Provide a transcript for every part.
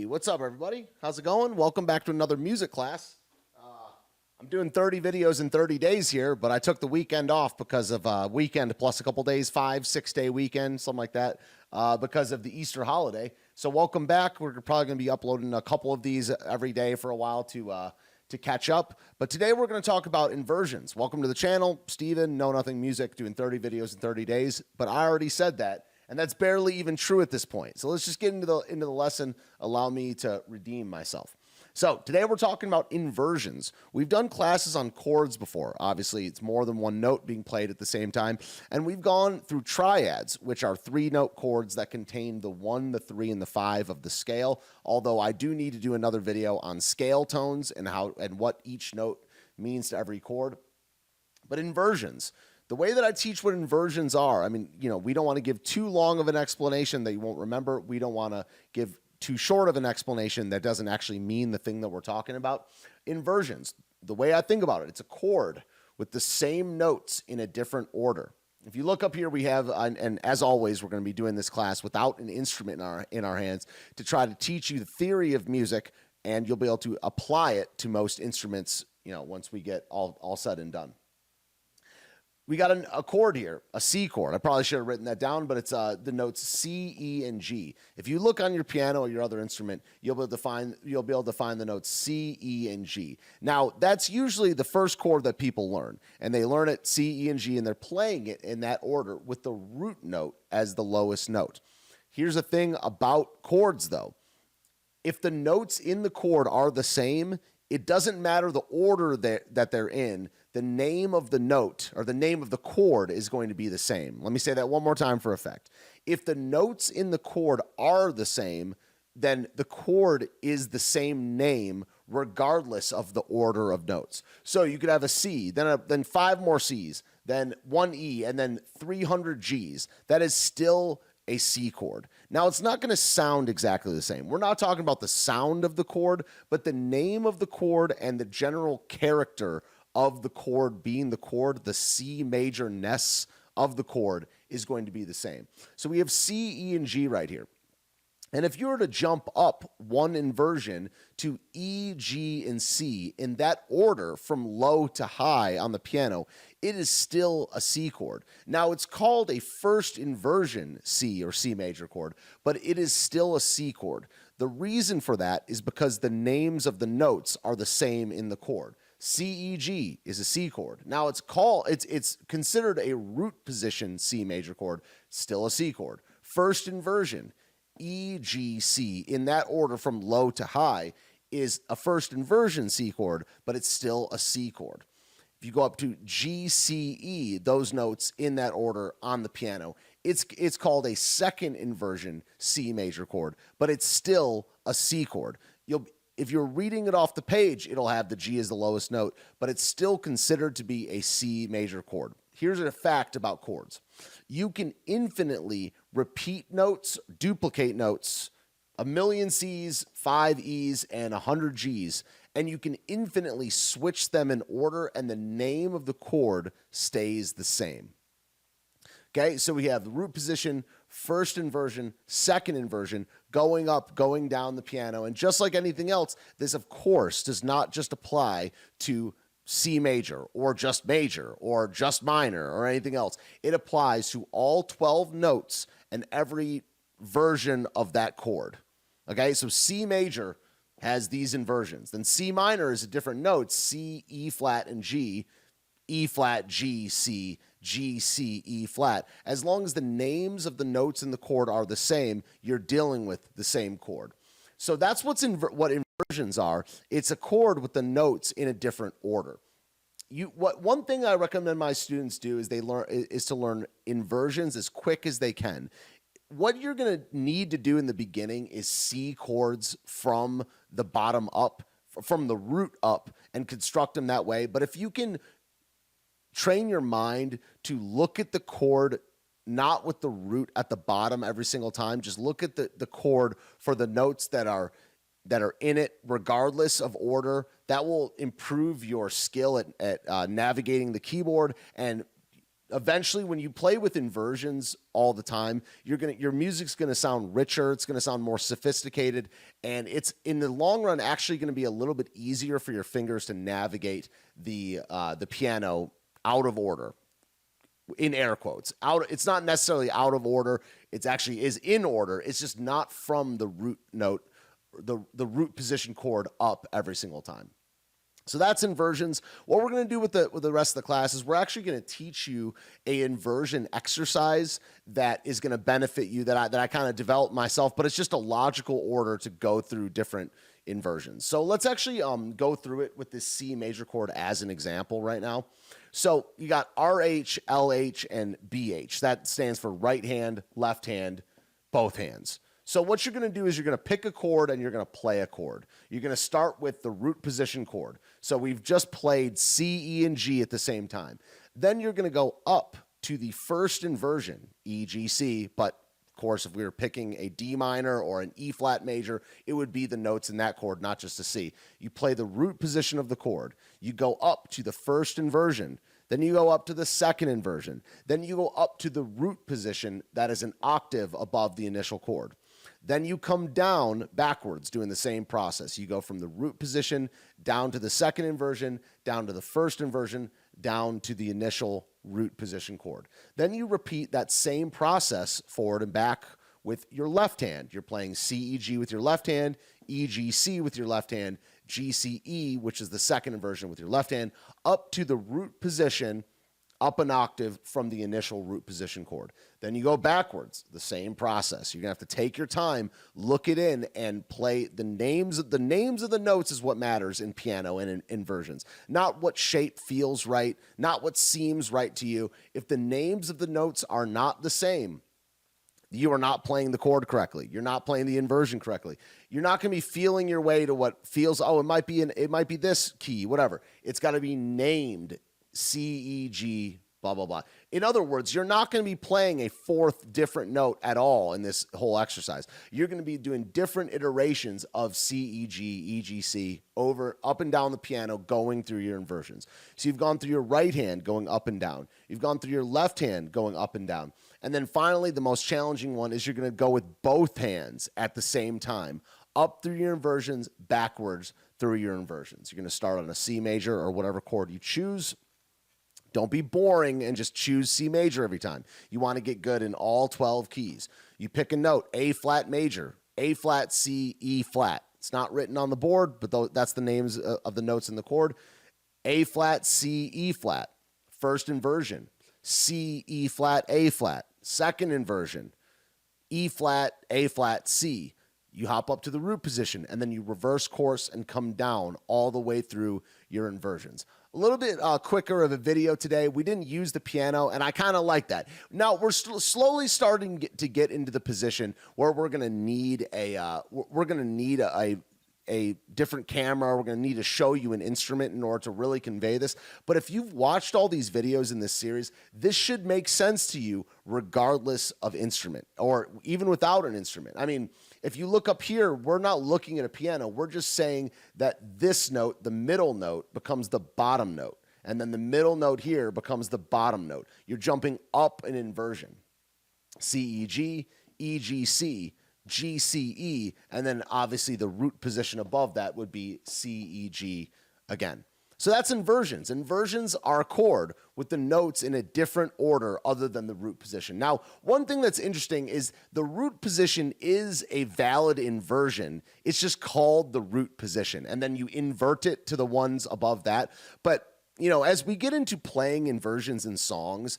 Hey, what's up, everybody? How's it going? Welcome back to another music class. I'm doing 30 videos in 30 days here, but I took the weekend off because of weekend plus a couple days, 5-6 day weekend, something like that, because of the Easter holiday. So welcome back. We're probably going to be uploading a couple of these every day for a while to catch up. But today we're going to talk about inversions. Welcome to the channel. Steven, Know Nothing Music, doing 30 videos in 30 days. But I already said that, and that's barely even true at this point. So let's just get into the lesson. Allow me to redeem myself. So today we're talking about inversions. We've done classes on chords before. Obviously, it's more than one note being played at the same time. And we've gone through triads, which are 3-note chords that contain the 1, the 3, and the 5 of the scale. Although I do need to do another video on scale tones and what each note means to every chord. But inversions. The way that I teach what inversions are, I mean, we don't want to give too long of an explanation that you won't remember. We don't want to give too short of an explanation that doesn't actually mean the thing that we're talking about. Inversions, the way I think about it, it's a chord with the same notes in a different order. If you look up here, we have, and as always, we're going to be doing this class without an instrument in our hands to try to teach you the theory of music, and you'll be able to apply it to most instruments, once we get all said and done. We got a chord here, a C chord. I probably should have written that down, but it's the notes C, E, and G. If you look on your piano or your other instrument, you'll be able to find the notes C, E, and G. Now, that's usually the first chord that people learn, and they learn it C, E, and G, and they're playing it in that order with the root note as the lowest note. Here's the thing about chords, though. If the notes in the chord are the same, it doesn't matter the order that they're in. The name of the note or the name of the chord is going to be the same. Let me say that one more time for effect. If the notes in the chord are the same, then the chord is the same name regardless of the order of notes. So you could have a C, then 5 more Cs, then 1 E, and then 300 Gs. That is still a C chord. Now, it's not going to sound exactly the same. We're not talking about the sound of the chord, but the name of the chord and the general character of the chord being the chord, the C major-ness of the chord is going to be the same. So we have C, E, and G right here. And if you were to jump up one inversion to E, G, and C in that order from low to high on the piano, it is still a C chord. Now, it's called a first inversion C or C major chord, but it is still a C chord. The reason for that is because the names of the notes are the same in the chord. C, E, G is a C chord. Now, it's considered a root position C major chord, still a C chord. First inversion, E, G, C, in that order from low to high, is a first inversion C chord, but it's still a C chord. If you go up to G, C, E, those notes in that order on the piano, it's called a second inversion C major chord, but it's still a C chord. If you're reading it off the page, it'll have the G as the lowest note, but it's still considered to be a C major chord. Here's a fact about chords. You can infinitely repeat notes, duplicate notes, 1,000,000 Cs, 5 Es, and 100 Gs, and you can infinitely switch them in order, and the name of the chord stays the same. Okay, so we have the root position, first inversion, second inversion, going up, going down the piano. And just like anything else, this, of course, does not just apply to C major or just minor or anything else. It applies to all 12 notes and every version of that chord. Okay, so C major has these inversions. Then C minor is a different note, C, E flat, and G, E flat, G, C, G, C, E flat. As long as the names of the notes in the chord are the same, you're dealing with the same chord. So that's what inversions are. It's a chord with the notes in a different order. One thing I recommend my students do is to learn inversions as quick as they can. What you're going to need to do in the beginning is see chords from the bottom up, from the root up, and construct them that way. But if you can train your mind to look at the chord not with the root at the bottom every single time, just look at the chord for the notes that are in it regardless of order, that will improve your skill at navigating the keyboard and eventually when you play with inversions all the time, your music's gonna sound richer, it's gonna sound more sophisticated, and it's in the long run actually gonna be a little bit easier for your fingers to navigate the piano out of order. In air quotes, out. It's not necessarily out of order. It's actually is in order. It's just not from the root note, the root position chord up every single time. So that's inversions. What we're going to do with the rest of the class is we're actually going to teach you a inversion exercise that is going to benefit you that I kind of developed myself, but it's just a logical order to go through different inversions. So let's actually go through it with this C major chord as an example right now. So you got RH, LH, and BH. That stands for right hand, left hand, both hands. So what you're going to do is you're going to pick a chord and you're going to play a chord. You're going to start with the root position chord. So we've just played C, E, and G at the same time. Then you're going to go up to the first inversion, E, G, C, but of course, if we were picking a D minor or an E flat major, it would be the notes in that chord, not just a C. You play the root position of the chord. You go up to the first inversion. Then you go up to the second inversion. Then you go up to the root position that is an octave above the initial chord. Then you come down backwards doing the same process. You go from the root position down to the second inversion, down to the first inversion, down to the initial root position chord. Then you repeat that same process forward and back with your left hand. You're playing C, E, G with your left hand, E, G, C with your left hand, G, C, E, which is the second inversion with your left hand, up to the root position, up an octave from the initial root position chord. Then you go backwards, the same process. You're going to have to take your time, look it in, and play the names of the notes is what matters in piano and in inversions. Not what shape feels right, not what seems right to you. If the names of the notes are not the same, you are not playing the chord correctly. You're not playing the inversion correctly. You're not going to be feeling your way to what feels, oh, it might be this key, whatever. It's got to be named C, E, G, blah, blah, blah. In other words, you're not going to be playing a fourth different note at all in this whole exercise. You're going to be doing different iterations of C, E, G, E, G, C over, up and down the piano going through your inversions. So you've gone through your right hand going up and down. You've gone through your left hand going up and down. And then finally, the most challenging one is you're going to go with both hands at the same time, up through your inversions, backwards through your inversions. You're going to start on a C major or whatever chord you choose. Don't be boring and just choose C major every time. You want to get good in all 12 keys. You pick a note, A flat major, A flat, C, E flat. It's not written on the board, but that's the names of the notes in the chord. A flat, C, E flat. First inversion, C, E flat, A flat. Second inversion, E flat, A flat, C. You hop up to the root position, and then you reverse course and come down all the way through your inversions. A little bit quicker of a video today. We didn't use the piano, and I kind of like that. Now, we're slowly starting to get into the position where we're going to need a different camera. We're going to need to show you an instrument in order to really convey this. But if you've watched all these videos in this series, this should make sense to you regardless of instrument or even without an instrument. I mean, if you look up here, we're not looking at a piano. We're just saying that this note, the middle note, becomes the bottom note. And then the middle note here becomes the bottom note. You're jumping up an inversion. C, E, G, E, G, C, G, C, E, and then obviously the root position above that would be C, E, G again. So that's inversions. Inversions are a chord with the notes in a different order other than the root position. Now, one thing that's interesting is the root position is a valid inversion. It's just called the root position, and then you invert it to the ones above that. But, you know, as we get into playing inversions in songs,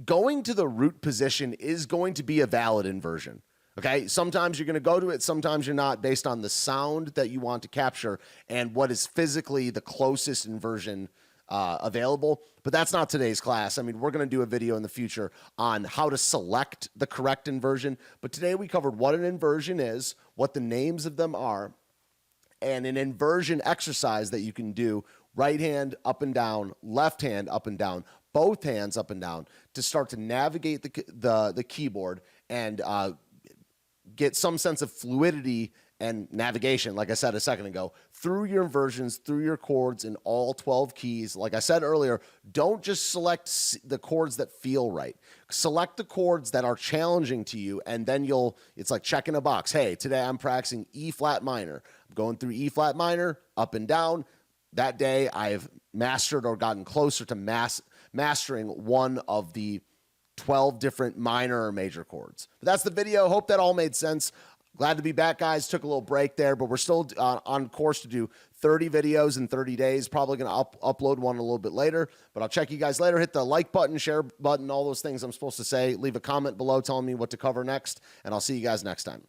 going to the root position is going to be a valid inversion. Okay, sometimes you're going to go to it, sometimes you're not, based on the sound that you want to capture and what is physically the closest inversion available. But that's not today's class. I mean, we're going to do a video in the future on how to select the correct inversion. But today we covered what an inversion is, what the names of them are, and an inversion exercise that you can do right hand up and down, left hand up and down, both hands up and down to start to navigate the keyboard and get some sense of fluidity and navigation, like I said a second ago, through your inversions, through your chords in all 12 keys. Like I said earlier, don't just select the chords that feel right. Select the chords that are challenging to you, and then it's like checking a box. Hey, today I'm practicing E flat minor. I'm going through E flat minor, up and down. That day I've mastered or gotten closer to mastering one of the 12 different minor or major chords. But that's the video. Hope that all made sense. Glad to be back, guys. Took a little break there, but we're still on course to do 30 videos in 30 days. Probably going to upload one a little bit later, but I'll check you guys later. Hit the like button, share button, all those things I'm supposed to say. Leave a comment below telling me what to cover next, and I'll see you guys next time.